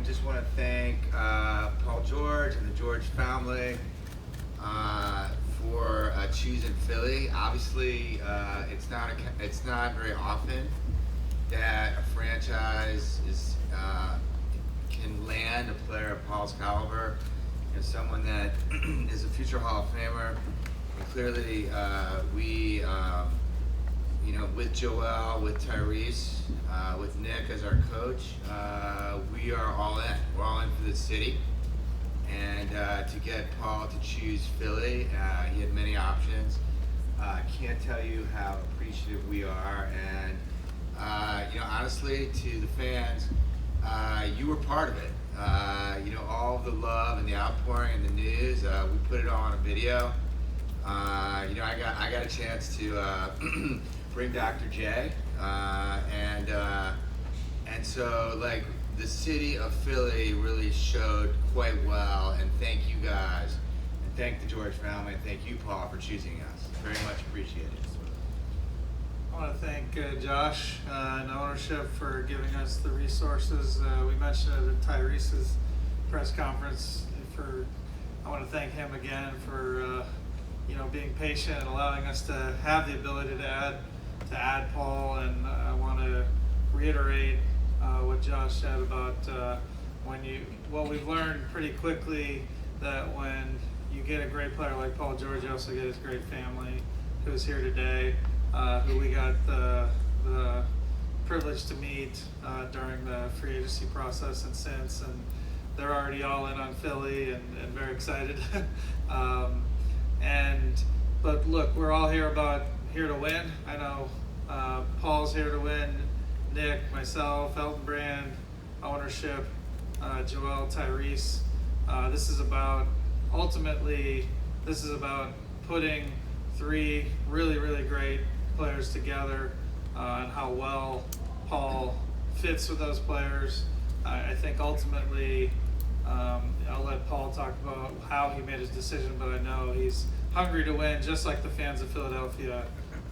just want to thank Paul George and the George family for choosing Philly. Obviously, it's not very often that a franchise can land a player of Paul's caliber, someone that is a future Hall of Famer. And clearly, we, with Joel, with Tyrese, with Nick as our coach, we are all in. We're all in for the city. And to get Paul to choose Philly, he had many options. I can't tell you how appreciative we are. And, honestly, to the fans, you were part of it. All the love and the outpouring and the news, we put it all on a video. I got a chance to bring Dr. J, and so the city of Philly really showed quite well, and thank you guys, and thank the George family, and thank you, Paul, for choosing us. Very much appreciated. I want to thank Josh and ownership for giving us the resources. We mentioned it at Tyrese's press conference. I want to thank him again for being patient and allowing us to have the ability to add Paul. And I want to reiterate what Josh said about what we've learned pretty quickly, that when you get a great player like Paul George, you also get his great family who's here today. Who we got the privilege to meet during the free agency process and since, and they're already all in on Philly and very excited. But look, we're all here to win. I know Paul's here to win, Nick, myself, Elton Brand, ownership, Joel, Tyrese. This is about putting three really, really great players together, and how well Paul fits with those players. I think ultimately, I'll let Paul talk about how he made his decision, but I know he's hungry to win, just like the fans of Philadelphia,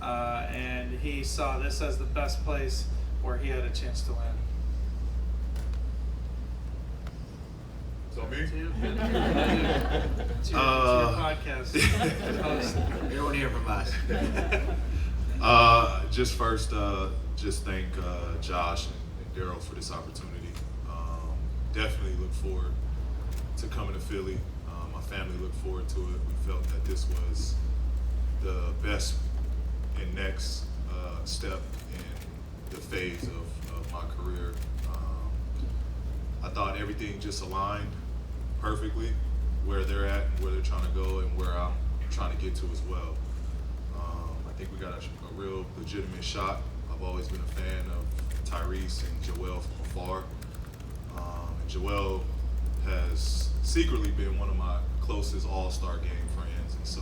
and he saw this as the best place where he had a chance to win. So me? It's your podcast. Host. You don't hear from us. Just first, just thank Josh and Daryl for this opportunity. Definitely look forward to coming to Philly. My family looked forward to it. We felt that this was the best and next step in the phase of my career. I thought everything just aligned perfectly, where they're at, where they're trying to go, and where I'm trying to get to as well. I think we got a real legitimate shot. I've always been a fan of Tyrese and Joel from afar. And Joel has secretly been one of my closest all-star game friends. And so,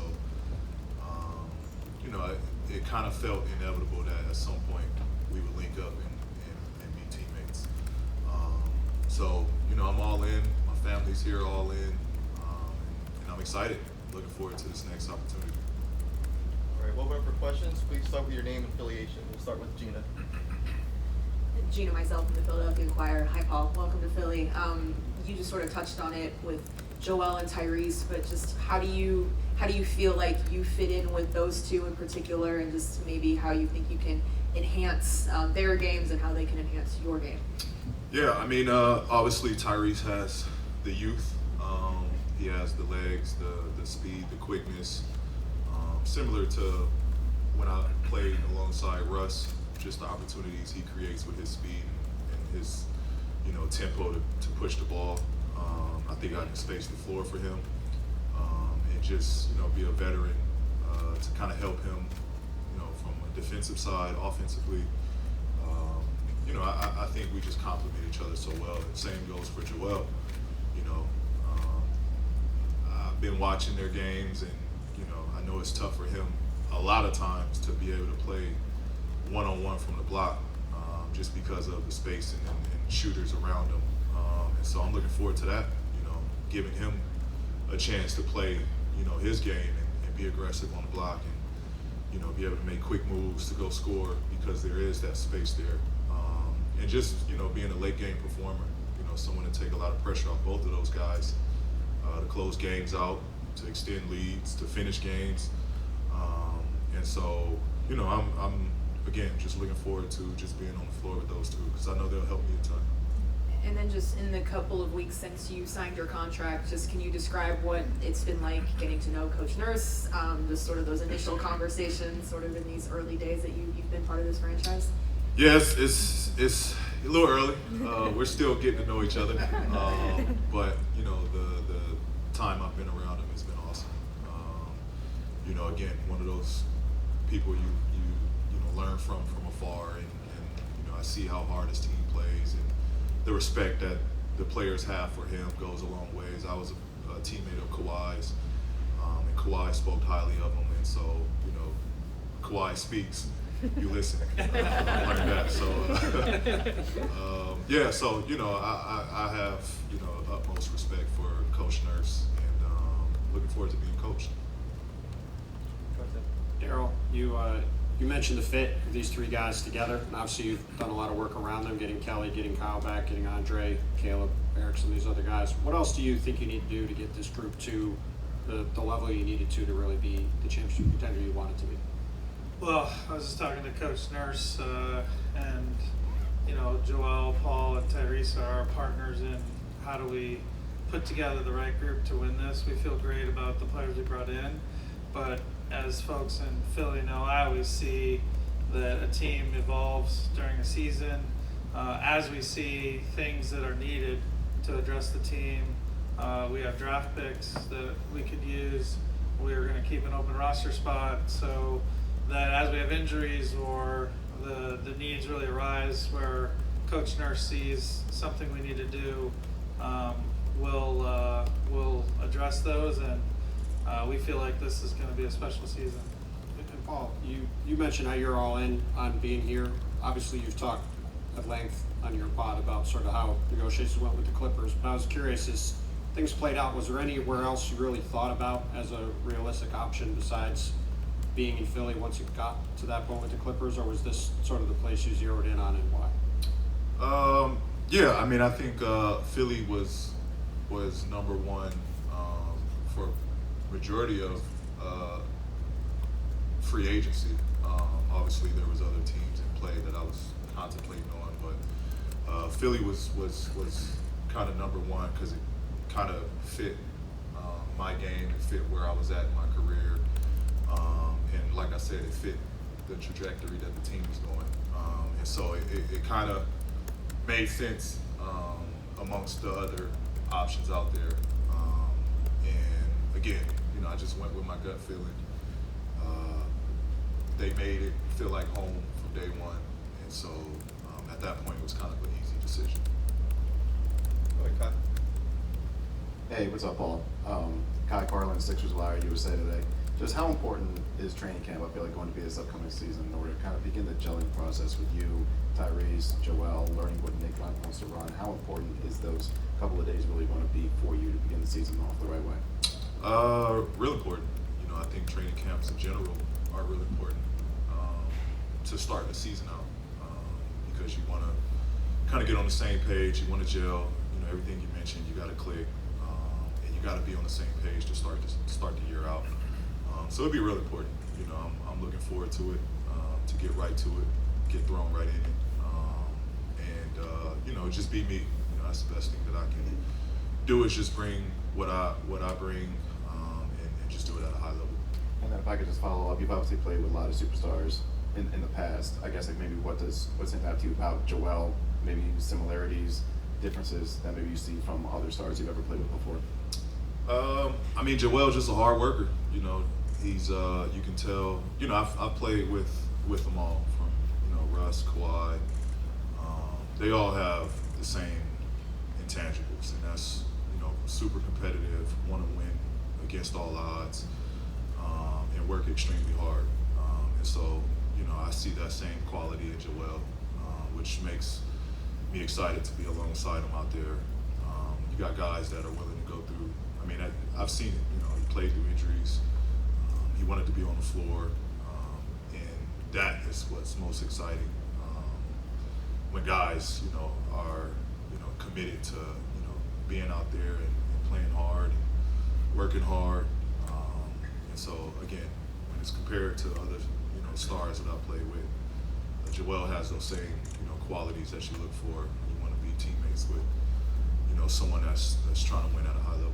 it kind of felt inevitable that at some point we would link up and be teammates. So, I'm all in. My family's here all in. And I'm excited. Looking forward to this next opportunity. All right, welcome for questions. Please start with your name and affiliation. We'll start with Gina. Gina, myself from the Philadelphia Inquirer. Hi, Paul. Welcome to Philly. You just sort of touched on it with Joel and Tyrese, but just how do you feel like you fit in with those two in particular, and just maybe how you think you can enhance their games and how they can enhance your game? Yeah, obviously Tyrese has the youth. He has the legs, the speed, the quickness. Similar to when I played alongside Russ, just the opportunities he creates with his speed and his, tempo to push the ball. I think I can space the floor for him, and just, be a veteran to kind of help him, from a defensive side, offensively. I think we just complement each other so well. The same goes for Joel. I've been watching their games, and I know it's tough for him a lot of times to be able to play one-on-one from the block, just because of the spacing and shooters around him. And so I'm looking forward to that, giving him a chance to play, his game and be aggressive on the block and, be able to make quick moves to go score because there is that space there. And just, being a late game performer, someone to take a lot pressure off both of those guys to close games out, to extend leads, to finish games. And so, you know, I'm again just looking forward to just being on the floor with those two because I know they'll help me a ton. And then just in the couple of weeks since you signed your contract, just can you describe what it's been like getting to know Coach Nurse, just sort of those initial conversations sort of in these early days that you've been part of this franchise? Yes, it's a little early. We're still getting to know each other. But, you know, the time I've been around him has been awesome. You know, again, one of those people you learn from afar, and you know, I see how hard his team plays, and the respect that the players have for him goes a long ways. I was a teammate of Kawhi's, and Kawhi spoke highly of him, and so, you know, Kawhi speaks, you listen. I learned that. So, yeah, so, you know, I have, you know, utmost respect for Coach Nurse, and looking forward to being coached. Daryl, you mentioned the fit of these three guys together, and obviously you've done a lot of work around them, getting Kelly, getting Kyle back, getting Andre, Caleb, Erickson, these other guys. What else do you think you need to do to get this group to the level you needed to really be the championship contender you wanted to be? Well, I was just talking to Coach Nurse, and you know, Joel, Paul, and Tyrese are our partners in how do we put together the right group to win this. We feel great about the players we brought in, but as folks in Philly know, I always see that a team evolves during a season as we see things that are needed to address the team. We have draft picks that we could use. We're going to keep an open roster spot so that as we have injuries or the needs really arise where Coach Nurse sees something we need to do, we'll address those, and we feel like this is going to be a special season. And Paul, you mentioned how you're all in on being here. Obviously, you've talked at length on your pod about sort of how negotiations went with the Clippers, but I was curious, as things played out, was there anywhere else you really thought about as a realistic option besides being in Philly once it got to that point with the Clippers, or was this sort of the place you zeroed in on, and why? Yeah, I mean, I think Philly was number one for majority of free agency. Obviously, there was other teams in play that I was contemplating on, but Philly was kind of number one because it kind of fit my game, it fit where I was at in my career, and like I said, it fit the trajectory that the team was going, and so it kind of made sense amongst the other options out there, and again, you know, I just went with my gut feeling. They made it feel like home from day one, and so at that point it was kind of an easy decision. Go ahead, Kai. Hey, what's up, Paul? Kai Carlin, Sixers Wire, USA Today. Just how important is training camp, I feel like, going to be this upcoming season in order to kind of begin the gelling process with you, Tyrese, Joel, learning what Nick wants to run? How important is those couple of days really going to be for you to begin the season off the right way? Real important. You know, I think training camps in general are really important to start the season out because you want to kind of get on the same page. You want to gel. You know, everything you mentioned, you got to click, and you got to be on the same page to start the year out. So it'll be real important. You know, I'm looking forward to it, to get right to it, get thrown right in it, and you know, just be me. You know, that's the best thing that I can do is just bring what I bring, and just do it at a high level. And then if I could just follow up, you've obviously played with a lot of superstars in the past. I guess like maybe what's standing out to you about Joel, maybe similarities, differences that maybe you see from other stars you've ever played with before? I mean, Joel's just a hard worker. You know, he's you can tell. You know, I've played with them all, from, you know, Russ, Kawhi. They all have the same intangibles, and that's, you know, super competitive, want to win against all odds, and work extremely hard. And so, you know, I see that same quality in Joel, which makes me excited to be alongside him out there. You got guys that are willing to go through. I mean, I've seen it. You know, he played through injuries. He wanted to be on the floor, and that is what's most exciting. When guys, you know, are, you know, committed to, you know, being out there and playing hard and working hard. And so again, when it's compared to other stars that I've played with, Joel has those same qualities that you look for. You want to be teammates with someone that's trying to win at a high level.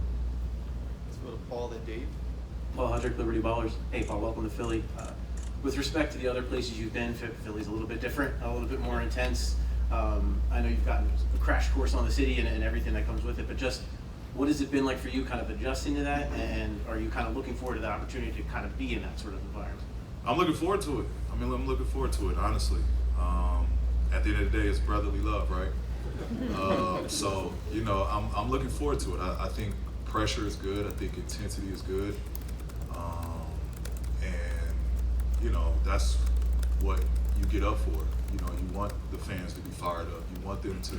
Let's go to Paul and Dave. Paul Hedrick, Liberty Ballers. Hey, Paul, welcome to Philly. With respect to the other places you've been, Philly's a little bit different, a little bit more intense. I know you've gotten a crash course on the city and everything that comes with it, but just what has it been like for you kind of adjusting to that, and are you kind of looking forward to the opportunity to kind of be in that sort of environment? I'm looking forward to it. I'm looking forward to it, honestly. At the end of the day, it's brotherly love, right? So, I'm looking forward to it. I think pressure is good. I think intensity is good. And, that's what you get up for. You want the fans to be fired up. You want them to,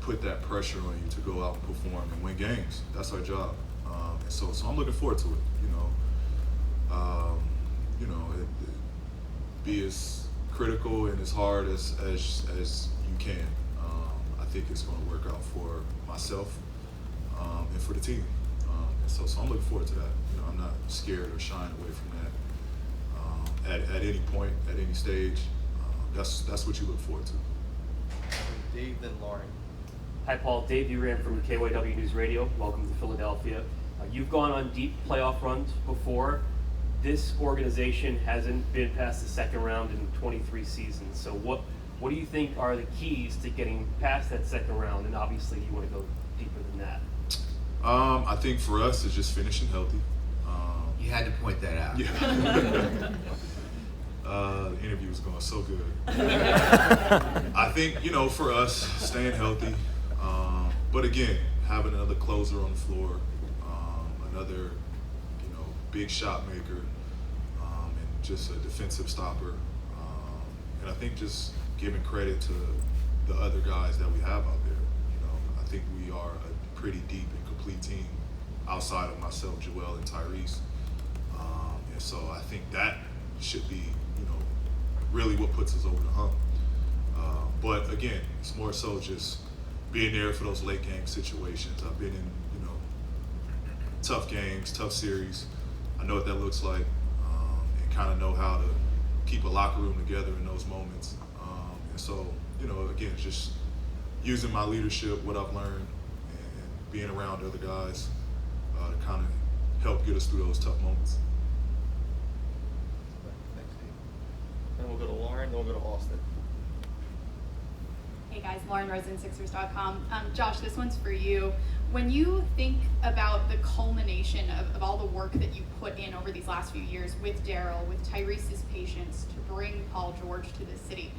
put that pressure on you to go out and perform and win games. That's our job. And so I'm looking forward to it, be as critical and as hard as you can. I think it's going to work out for myself and for the team. And so I'm looking forward to that. I'm not scared or shying away from that. At any point, at any stage, that's what you look forward to. Dave, then Lauren. Hi, Paul. Dave Uran from KYW News Radio. Welcome to Philadelphia. You've gone on deep playoff runs before. This organization hasn't been past the second round in 23 seasons. So what do you think are the keys to getting past that second round? And obviously you want to go deeper than that. I think for us, it's just finishing healthy. You had to point that out. Yeah. The interview was going so good. I think, for us, staying healthy. But again, having another closer on the floor, another, big shot maker, and just a defensive stopper. And I think just giving credit to the other guys that we have out there. I think we are a pretty deep and complete team outside of myself, Joel, and Tyrese. And so I think that should be, really what puts us over the hump. But again, it's more so just being there for those late game situations. I've been in, tough games, tough series. I know what that looks like, and kind of know how to keep a locker room together in those moments. And so, again, just using my leadership, what I've learned, and being around other guys to kind of help get us through those tough moments. Thanks, Dave. Then we'll go to Lauren, then we'll go to Austin. Hey guys, Lauren Rosen, Sixers.com. Josh, this one's for you. When you think about the culmination of all the work that you put in over these last few years with Daryl, with Tyrese's patience to bring Paul George to the city,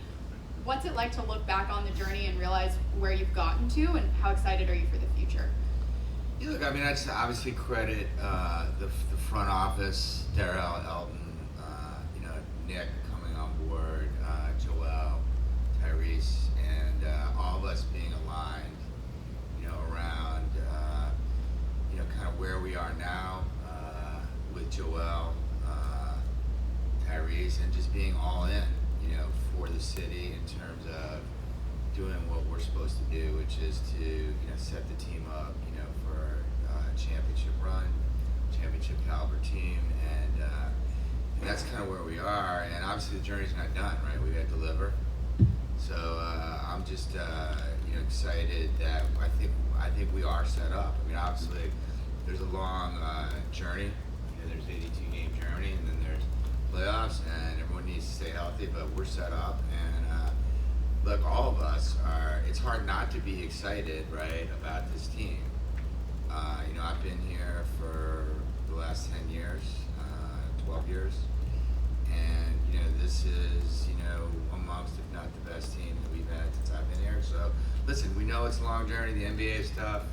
what's it like to look back on the journey and realize where you've gotten to, and how excited are you for the future? Yeah, look, I mean, I just obviously credit the front office, Daryl, Elton, Nick coming on board, Joel, Tyrese, and all of us being aligned, around, kind of where we are now with Joel, Tyrese, and just being all in, for the city in terms of doing what we're supposed to do, which is to, set the team up, for a championship run, championship caliber team, and that's kind of where we are. And obviously the journey's not done, right? We got to deliver. So I'm just, excited that I think we are set up. I mean, obviously there's a long journey. There's 82-game journey, and then there's playoffs, and everyone needs to stay healthy. But we're set up, and look, all of us are. It's hard not to be excited, right, about this team. I've been here for the last 10 years, 12 years, and this is amongst, if not the best team that we've had since I've been here. So listen, we know it's a long journey. The NBA is tough.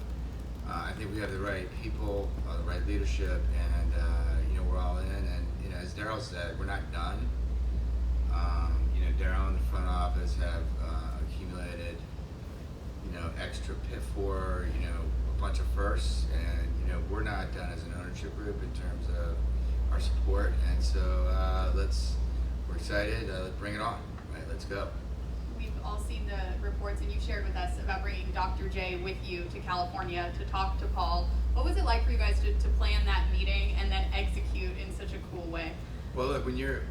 I think we have the right people, the right leadership, and we're all in. And as Daryl said, we're not done. Daryl and the front office have accumulated, extra pit for, a bunch of firsts, and we're not done as an ownership group in terms of our support. And so we're excited. Let's bring it on. Right, let's go. We've all seen the reports, and you've shared with us about bringing Dr. J with you to California to talk to Paul. What was it like for you guys to plan that meeting and then execute in such a cool way? Well, look, when you're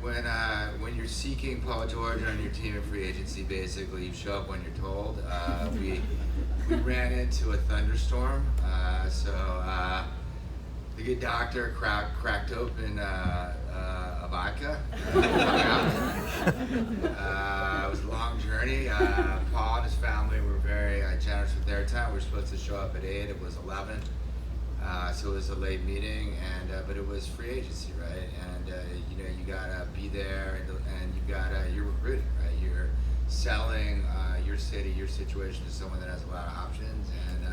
seeking Paul George on your team in free agency, basically you show up when you're told. We ran into a thunderstorm, so the good doctor cracked open a vodka. It was a long journey. Paul and his family were very generous with their time. We were supposed to show up at 8. It was 11. So it was a late meeting, but it was free agency, right? And you gotta be there, and you're recruiting, right? You're selling your city, your situation to someone that has a lot of options, and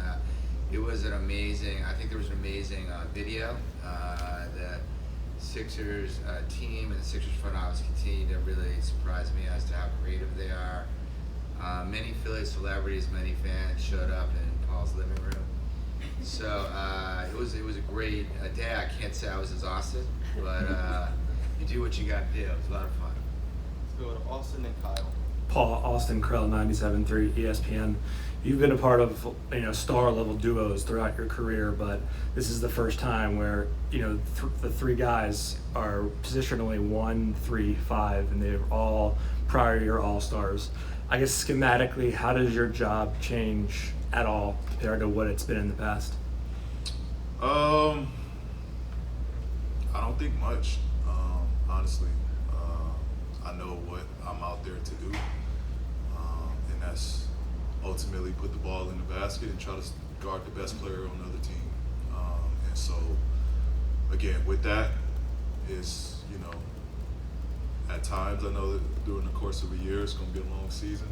it was an amazing. I think there was an amazing video. The Sixers team and the Sixers front office continue to really surprise me as to how creative they are. Many Philly celebrities, many fans showed up in Paul's living room. So it was a great day. I can't say I was exhausted, but you do what you got to do. It was a lot of fun. Let's go to Austin and Kyle. Paul, Austin Krell, 97.3 ESPN. You've been a part of star level duos throughout your career, but this is the first time where the three guys are positionally 1, 3, 5, and they're all prior year all-stars. I guess schematically, how does your job change at all compared to what it's been in the past? I don't think much, honestly. I know what I'm out there to do, and that's ultimately put the ball in the basket and try to guard the best player on the other team. And so, again, with that, is at times I know that during the course of a year it's going to be a long season,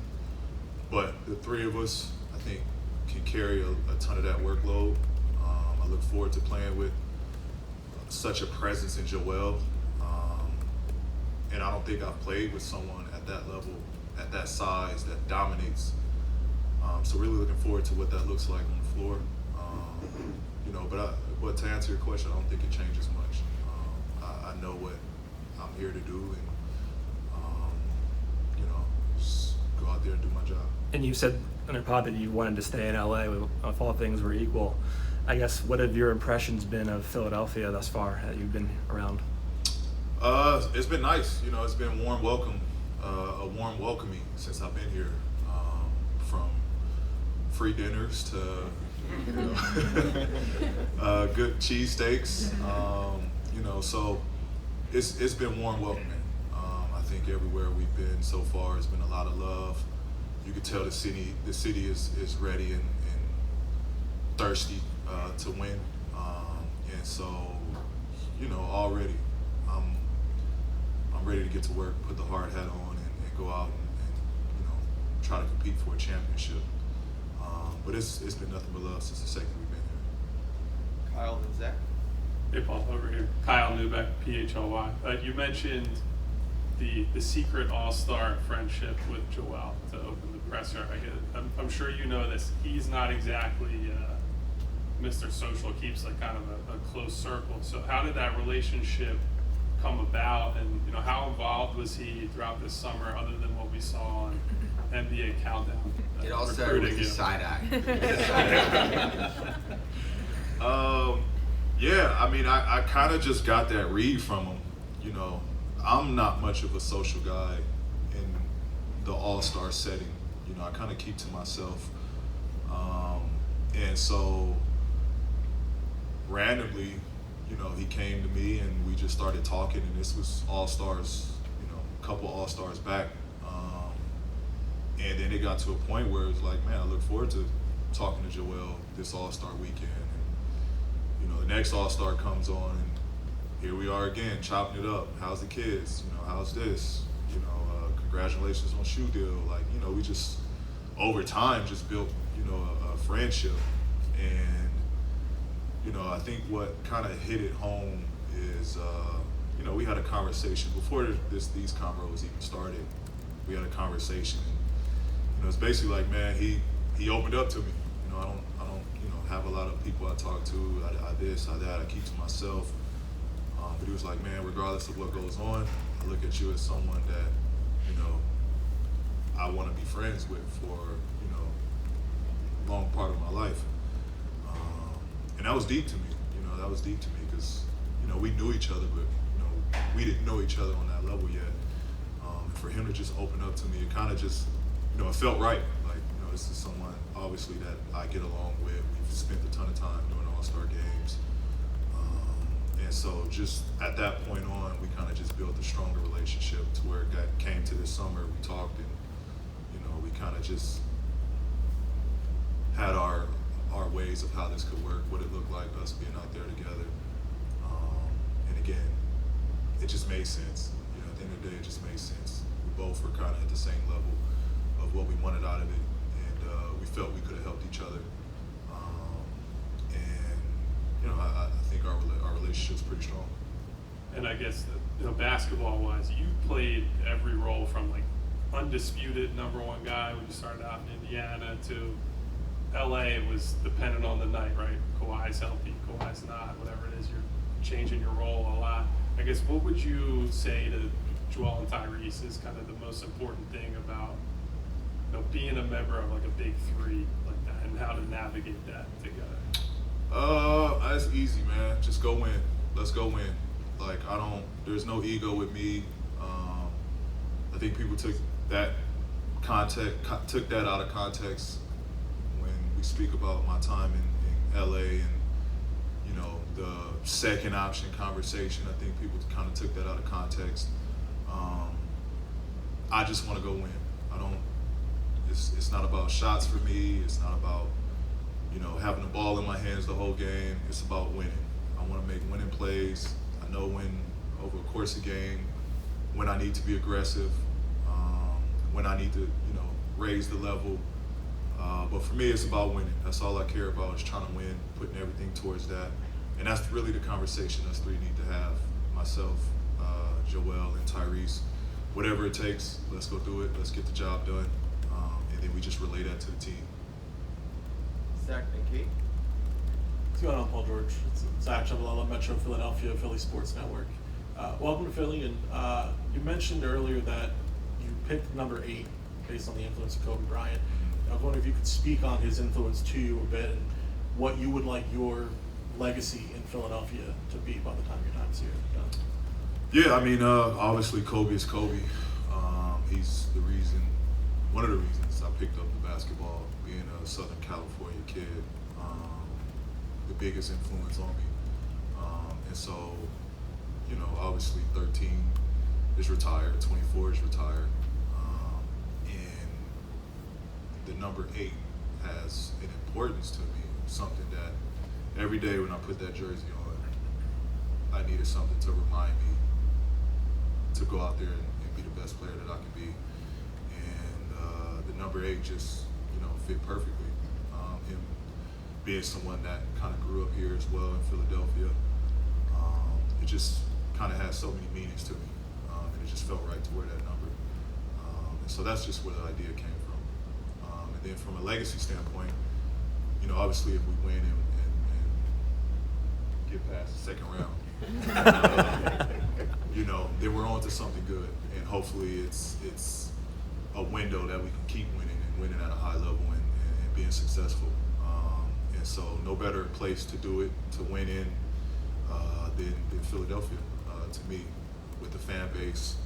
but the three of us, I think, can carry a ton of that workload. I look forward to playing with such a presence in Joel, and I don't think I've played with someone at that level, at that size, that dominates. So really looking forward to what that looks like on the floor. But to answer your question, I don't think it changes much. I know what I'm here to do, and just go out there and do my job. And you said on your pod that you wanted to stay in LA if all things were equal. I guess, what have your impressions been of Philadelphia thus far that you've been around? It's been nice. It's been a warm welcoming since I've been here. From free dinners to good cheesesteaks. So it's been warm welcoming. I think everywhere we've been so far has been a lot of love. You could tell the city is ready and thirsty to win, and so already I'm ready to get to work, put the hard hat on, and go out and try to compete for a championship. But it's been nothing but love since the second we've been here. Kyle and Zach. Hey Paul, over here. Kyle Newbeck, PHLY. You mentioned the secret all-star friendship with Joel to open the presser. I'm sure you know this. He's not exactly Mr. Social, keeps like kind of a close circle. So how did that relationship come about, and how involved was he throughout this summer, other than what we saw on NBA Countdown? It all started with his side eye. Yeah, I kind of just got that read from him. I'm not much of a social guy in the all-star setting. I kind of keep to myself. And so randomly, he came to me and we just started talking, and this was all-stars, a couple all-stars back. And then it got to a point where it was like, man, I look forward to talking to Joel this all-star weekend. And, the next all-star comes on, and here we are again, chopping it up. How's the kids? How's this? Congratulations on shoe deal. We just, over time, just built, a friendship. And, I think what kind of hit it home is, we had a conversation before these convos even started. We had a conversation, and it's basically like, man, he opened up to me. I don't have a lot of people I talk to. I this, I that. I keep to myself. But he was like, man, regardless of what goes on, I look at you as someone that, I want to be friends with for, you know, a long part of my life. And that was deep to me, you know, that was deep to me because, you know, we knew each other, but, you know, we didn't know each other on that level yet. And for him to just open up to me, it kind of just, you know, it felt right. Like, you know, this is someone, obviously, that I get along with. We've spent a ton of time doing All-Star games. And so just at that point on, we kind of just built a stronger relationship to where it came to this summer. We talked and, you know, we kind of just had our ways of how this could work, what it looked like, us being out there together. And again, it just made sense. You know, at the end of the day, it just made sense. We both were kind of at the same level of what we wanted out of it, and we felt we could have helped each other. And you know, I think our relationship's pretty strong. And I guess, you know, basketball-wise, you played every role from like undisputed #1 guy when you started out in Indiana to LA. It was dependent on the night, right? Kawhi's healthy, Kawhi's not, whatever it is, you're changing your role a lot. I guess what would you say to Joel and Tyrese is kind of the most important thing about, you know, being a member of like a big three like that and how to navigate that together? It's easy, man. Just go win. Let's go win. Like, there's no ego with me. I think people took that out of context when we speak about my time in LA and, you know, the second option conversation. I think people kind of took that out of context. I just want to go win. It's not about shots for me. It's not about, you know, having the ball in my hands the whole game. It's about winning. I want to make winning plays. I know when, over a course of game, when I need to be aggressive, when I need to, you know, raise the level. But for me, it's about winning. That's all I care about, is trying to win, putting everything towards that. And that's really the conversation us three need to have. Myself, Joel, and Tyrese. Whatever it takes, let's go do it. Let's get the job done. And then we just relay that to the team. Zach and Kate. What's going on, Paul George? It's Zach Chavalala, Metro Philadelphia, Philly Sports Network. Welcome to Philly, and you mentioned earlier that you picked number 8 based on the influence of Kobe Bryant. I was wondering if you could speak on his influence to you a bit and what you would like your legacy in Philadelphia to be by the time your time's here. Yeah, I mean, obviously Kobe is Kobe. He's one of the reasons I picked up the basketball, being a Southern California kid, the biggest influence on me. And so, you know, obviously 13 is retired, 24 is retired. And the number 8 has an importance to me, something that every day when I put that jersey on, I needed something to remind me to go out there and be the best player that I can be. And the number 8 just, you know, fit perfectly. Him being someone that kind of grew up here as well in Philadelphia, it just kind of has so many meanings to me. And it just felt right to wear that number. And so that's just where the idea came from. And then from a legacy standpoint, you know, obviously if we win and get past the second round, you know, then we're on to something good, and hopefully it's a window that we can keep winning and winning at a high level and being successful. And so no better place to do it, to win in, than Philadelphia, to me, with the fan base,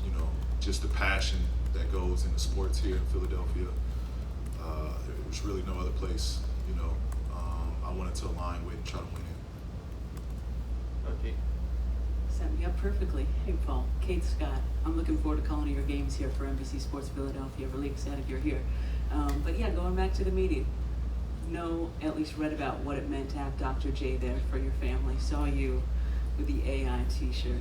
you know, just the passion that goes into sports here in Philadelphia. There's really no other place, you know, I wanted to align with and try to win in. Okay. Set me up perfectly. Hey, Paul. Kate Scott. I'm looking forward to calling your games here for NBC Sports Philadelphia. Really excited you're here. But yeah, going back to the meeting. At least read about what it meant to have Dr. J there for your family. Saw you with the AI t-shirt.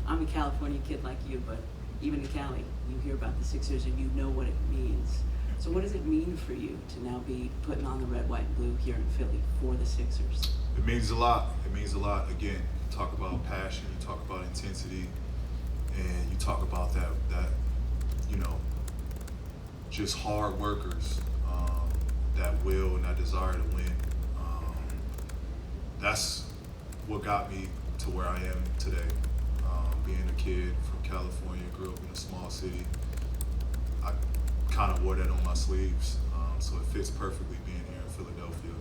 I'm a California kid like you, but even in Cali, you hear about the Sixers and you know what it means. So what does it mean for you to now be putting on the red, white, and blue here in Philly for the Sixers? It means a lot. It means a lot. Again, you talk about passion, you talk about intensity, and you talk about that you know, just hard workers, that will and that desire to win. That's what got me to where I am today. Being a kid from California, grew up in a small city, kind of wore that on my sleeves. So it fits perfectly being here in Philadelphia.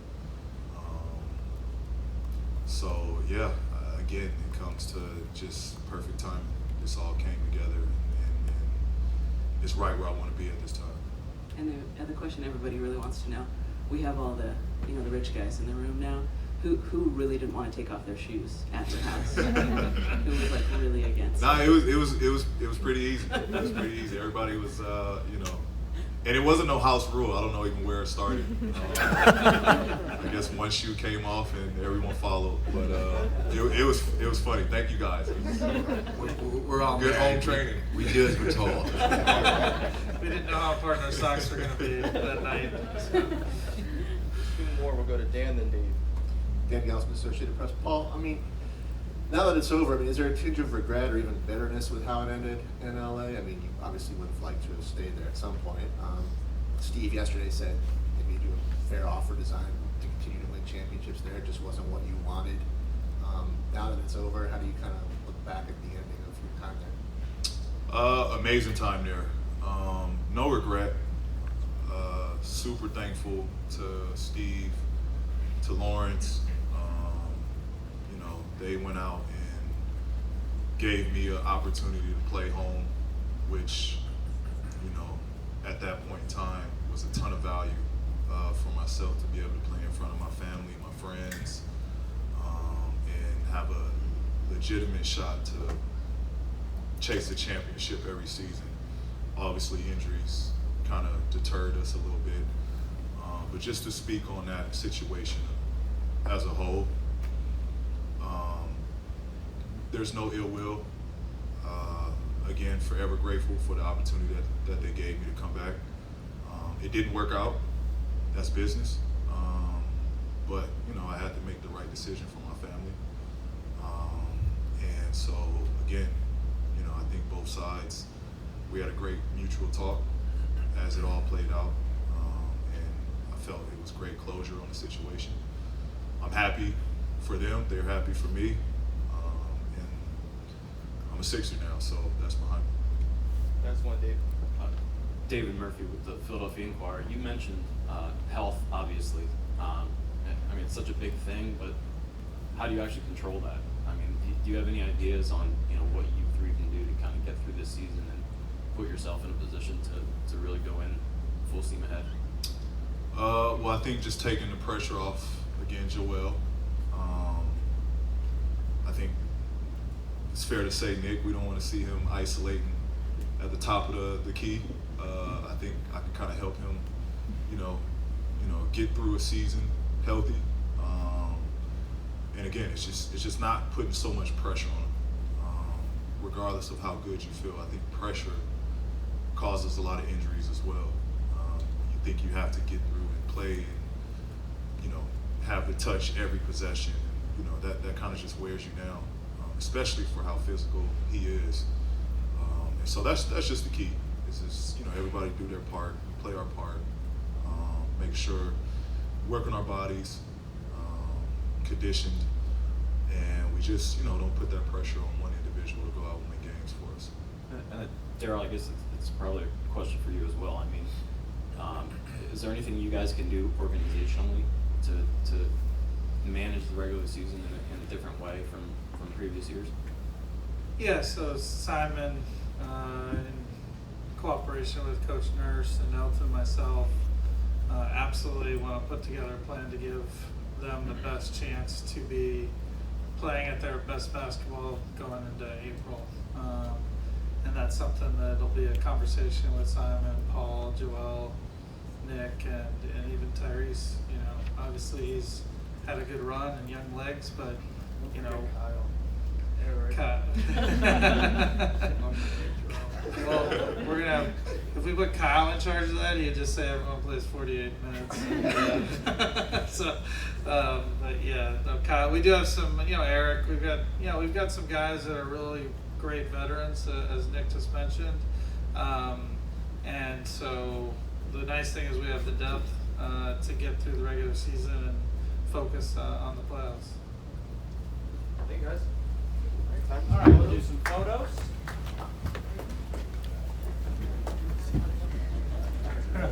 So yeah, again, it comes to just perfect timing. This all came together, and it's right where I want to be at this time. And the other question everybody really wants to know, we have all the, the rich guys in the room now. Who really didn't want to take off their shoes at the house? Who was like really against? Nah, it was pretty easy. It was pretty easy. Everybody was, and it wasn't no house rule. I don't know even where it started. I guess one shoe came off and everyone followed. But it was funny. Thank you guys. We're all good married. home training. We do as we're told. We didn't know how important our socks were going to be that night. So. 2 more. We'll go to Dan, then Dave. Dan Gelsman, Associated Press. Paul, I mean, now that it's over, I mean, is there a tinge of regret or even bitterness with how it ended in LA? I mean, you obviously would have liked to have stayed there at some point. Steve yesterday said maybe do a fair offer design to continue to win championships there. It just wasn't what you wanted. Now that it's over, how do you kind of look back at the ending of your time there? Amazing time there. No regret. Super thankful to Steve, to Lawrence. They went out and gave me an opportunity to play home, which, at that point in time was a ton of value for myself to be able to play in front of my family, my friends, and have a legitimate shot to chase the championship every season. Obviously, injuries kind of deterred us a little bit, but just to speak on that situation as a whole, there's no ill will. Again, forever grateful for the opportunity that they gave me to come back. It didn't work out. That's business. But, I had to make the right decision for my family. And so, again, I think both sides, we had a great mutual talk as it all played out. And I felt it was great closure on the situation. I'm happy for them. They're happy for me. I'm a Sixer now, so that's behind me. That's one, Dave. David Murphy with the Philadelphia Inquirer. You mentioned health, obviously. I mean, it's such a big thing, but how do you actually control that? I mean, do you have any ideas on what you three can do to kind of get through this season and put yourself in a position to really go in full steam ahead? Well, I think just taking the pressure off, again, Joel. I think it's fair to say, Nick, we don't want to see him isolating at the top of the key. I think I can kind of help him, get through a season healthy. And again, it's just not putting so much pressure on him. Regardless of how good you feel, I think pressure causes a lot of injuries as well. You think you have to get through and play and, have to touch every possession. That kind of just wears you down. Especially for how physical he is. And so that's just the key. Is just, everybody do their part, play our part, make sure, work on our bodies, conditioned, and we just, don't put that pressure on one individual to go out and win games for us. Daryl, I guess it's probably a question for you as well. I mean, is there anything you guys can do organizationally to manage the regular season in a different way from previous years? Yeah, so Simon, in cooperation with Coach Nurse and Elton and myself, absolutely want to put together a plan to give them the best chance to be playing at their best basketball going into April. And that's something that'll be a conversation with Simon, Paul, Joel, Nick, and even Tyrese. Obviously he's had a good run and young legs, but Kyle. Well, we're gonna have, if we put Kyle in charge of that, he'd just say everyone plays 48 minutes. So, but yeah, no, Kyle. We do have some, Eric. We've got some guys that are really great veterans, as Nick just mentioned. And so the nice thing is we have the depth to get through the regular season and focus on the playoffs. Thank you, guys. All right, we'll do some photos. Yep.